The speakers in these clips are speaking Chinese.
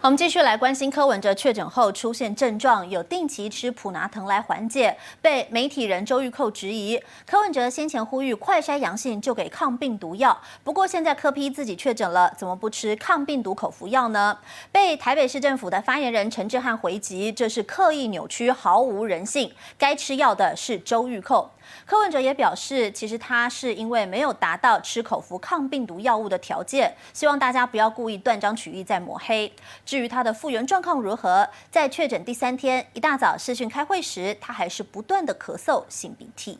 我们继续来关心柯文哲确诊后出现症状，有定期吃普拿疼来缓解，被媒体人周玉蔻质疑。柯文哲先前呼吁快筛阳性就给抗病毒药，不过现在柯 P 自己确诊了，怎么不吃抗病毒口服药呢？被台北市政府的发言人陈志汉回击，这是刻意扭曲，毫无人性。该吃药的是周玉蔻。柯文哲也表示，其实他是因为没有达到吃口服抗病毒药物的条件，希望大家不要故意断章取义在抹黑。至于他的复原状况如何，在确诊第3天一大早视讯开会时，他还是不断的咳嗽、擤鼻涕。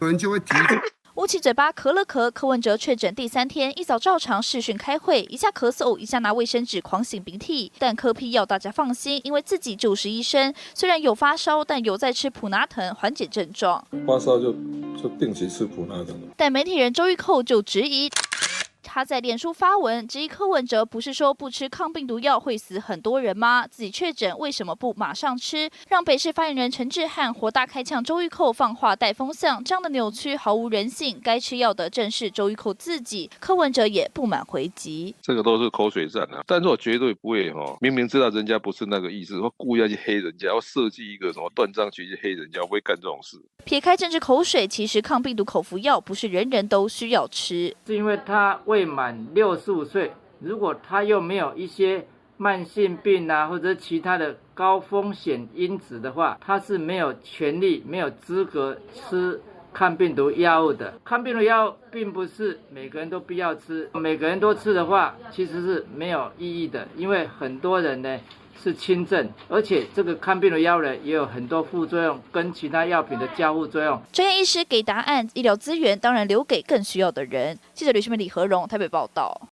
有人就会提。捂起嘴巴咳了咳，柯文哲确诊第3天，一早照常视讯开会，一下咳嗽，一下拿卫生纸狂擤鼻涕。但柯 P 要大家放心，因为自己就是医生，虽然有发烧，但有在吃普拿疼缓解症状。发烧就定期吃普拿疼。但媒体人周玉蔻就质疑。他在脸书发文质疑柯文哲不是说不吃抗病毒药会死很多人吗？自己确诊为什么不马上吃？让北市发言人陈志汉火大开呛周玉蔻放话带风向，这样的扭曲毫无人性。该吃药的正是周玉蔻自己，柯文哲也不满回击。这个都是口水战啊，但是我绝对不会明明知道人家不是那个意思，或故意要去黑人家，要设计一个什么断章取义去黑人家，我不会干这种事。撇开政治口水，其实抗病毒口服药不是人人都需要吃，是因为他未满65岁，如果他又没有一些慢性病啊，或者其他的高风险因子的话，他是没有权利、没有资格吃抗病毒药物的。抗病毒药并不是每个人都必要吃，每个人都吃的话，其实是没有意义的，因为很多人呢是轻症，而且这个抗病毒药呢也有很多副作用，跟其他药品的交互作用。专业医师给答案，医疗资源当然留给更需要的人。记者吕世梅、李和荣台北报道。